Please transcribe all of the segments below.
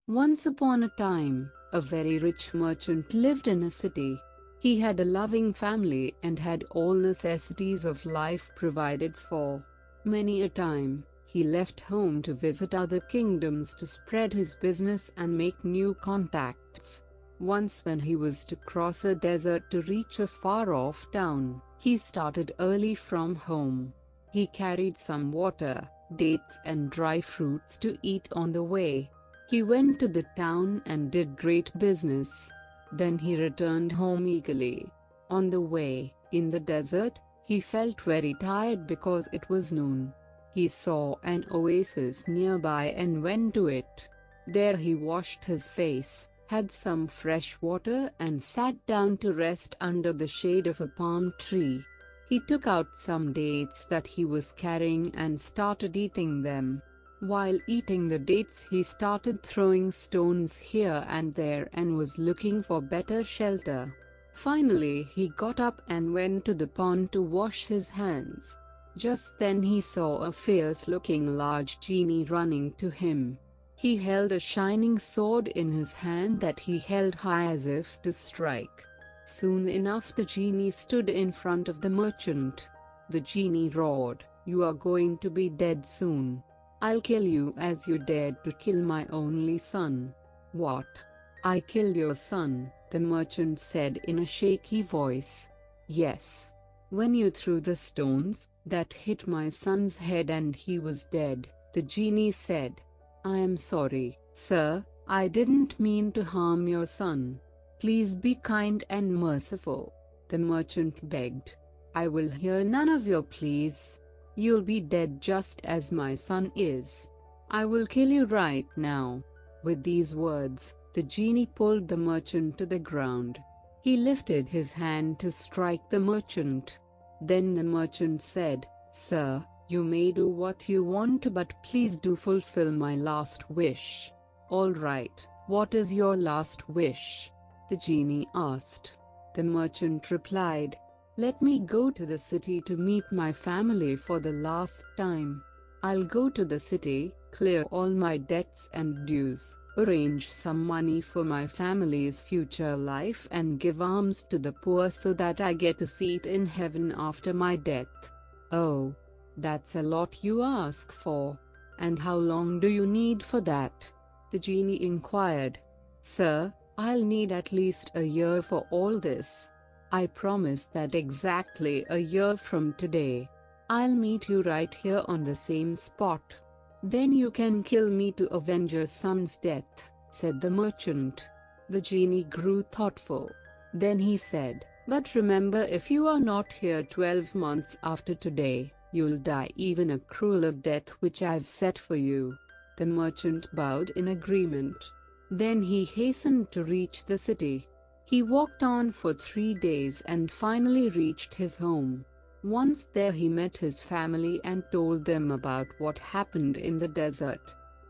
Once upon a time, a very rich merchant lived in a city. He had a loving family and had all necessities of life provided for. Many a time, he left home to visit other kingdoms to spread his business and make new contacts. Once when he was to cross a desert to reach a far-off town, he started early from home. He carried some water, dates and dry fruits to eat on the way. He went to the town and did great business. Then he returned home eagerly. On the way, in the desert, he felt very tired because it was noon. He saw an oasis nearby and went to it. There he washed his face, had some fresh water and sat down to rest under the shade of a palm tree. He took out some dates that he was carrying and started eating them. While eating the dates, he started throwing stones here and there and was looking for better shelter. Finally, he got up and went to the pond to wash his hands. Just then he saw a fierce-looking large genie running to him. He held a shining sword in his hand that he held high as if to strike. Soon enough the genie stood in front of the merchant. The genie roared, "You are going to be dead soon. I'll kill you as you dared to kill my only son." "What? I killed your son?" the merchant said in a shaky voice. "Yes. When you threw the stones, that hit my son's head and he was dead," the genie said. "I am sorry, sir, I didn't mean to harm your son. Please be kind and merciful," the merchant begged. "I will hear none of your pleas. You'll be dead just as my son is. I will kill you right now." With these words, the genie pulled the merchant to the ground. He lifted his hand to strike the merchant. Then the merchant said, "Sir, you may do what you want to, but please do fulfill my last wish." "All right, what is your last wish?" the genie asked. The merchant replied, "Let me go to the city to meet my family for the last time. I'll go to the city, clear all my debts and dues, arrange some money for my family's future life and give alms to the poor so that I get a seat in heaven after my death." "Oh, that's a lot you ask for. And how long do you need for that?" the genie inquired. "Sir, I'll need at least a year for all this. I promise that exactly a year from today, I'll meet you right here on the same spot. Then you can kill me to avenge your son's death," said the merchant. The genie grew thoughtful. Then he said, "But remember, if you are not here 12 months after today, you'll die even a crueler death which I've set for you." The merchant bowed in agreement. Then he hastened to reach the city. He walked on for 3 days and finally reached his home. Once there he met his family and told them about what happened in the desert.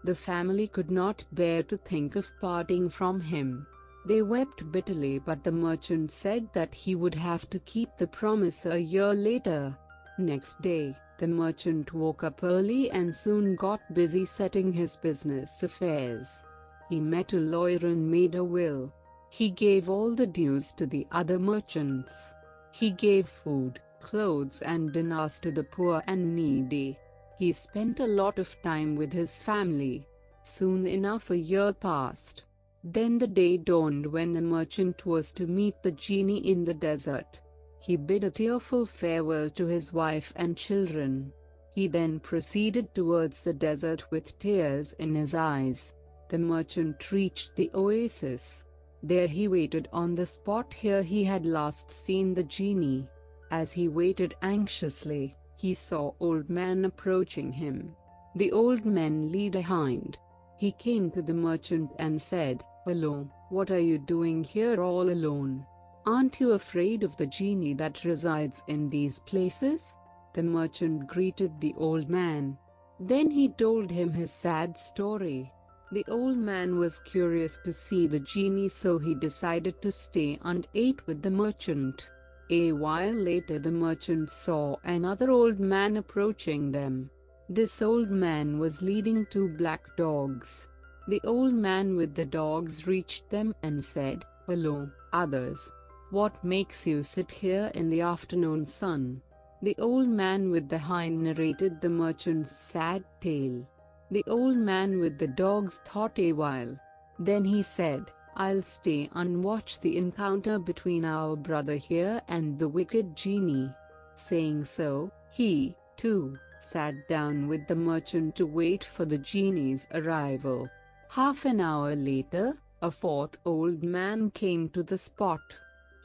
The family could not bear to think of parting from him. They wept bitterly, but the merchant said that he would have to keep the promise a year later. Next day, the merchant woke up early and soon got busy setting his business affairs. He met a lawyer and made a will. He gave all the dues to the other merchants. He gave food, clothes and dinners to the poor and needy. He spent a lot of time with his family. Soon enough a year passed. Then the day dawned when the merchant was to meet the genie in the desert. He bid a tearful farewell to his wife and children. He then proceeded towards the desert with tears in his eyes. The merchant reached the oasis. There he waited on the spot here he had last seen the genie. As he waited anxiously, he saw old man approaching him. The old man led behind. He came to the merchant and said, "Hello, what are you doing here all alone? Aren't you afraid of the genie that resides in these places?" The merchant greeted the old man. Then he told him his sad story. The old man was curious to see the genie, so he decided to stay and ate with the merchant. A while later the merchant saw another old man approaching them. This old man was leading 2 black dogs. The old man with the dogs reached them and said, "Hello, others. What makes you sit here in the afternoon sun?" The old man with the hind narrated the merchant's sad tale. The old man with the dogs thought a while. Then he said, "I'll stay and watch the encounter between our brother here and the wicked genie." Saying so, he, too, sat down with the merchant to wait for the genie's arrival. Half an hour later, a fourth old man came to the spot.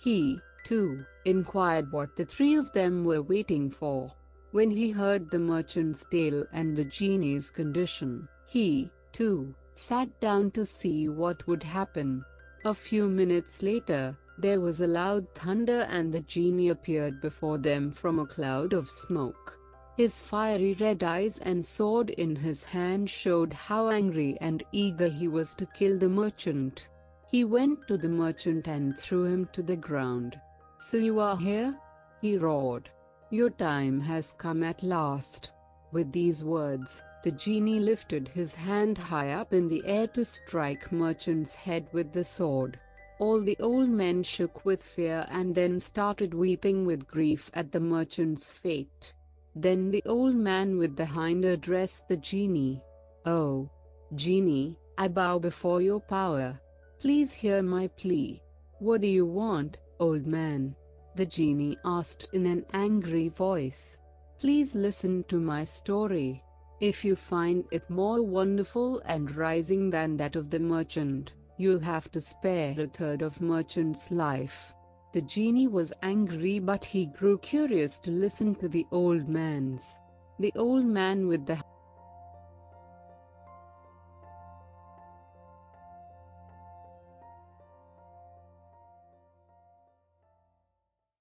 He, too, inquired what the three of them were waiting for. When he heard the merchant's tale and the genie's condition, he, too, sat down to see what would happen. A few minutes later, there was a loud thunder and the genie appeared before them from a cloud of smoke. His fiery red eyes and sword in his hand showed how angry and eager he was to kill the merchant. He went to the merchant and threw him to the ground. "So you are here?" he roared. "Your time has come at last." With these words, the genie lifted his hand high up in the air to strike merchant's head with the sword. All the old men shook with fear and then started weeping with grief at the merchant's fate. Then the old man with the hind addressed the genie. "Oh, genie, I bow before your power. Please hear my plea." "What do you want, old man?" the genie asked in an angry voice. "Please listen to my story. If you find it more wonderful and rising than that of the merchant, you'll have to spare a third of merchant's life." The genie was angry, but he grew curious to listen to the old man's. The old man with the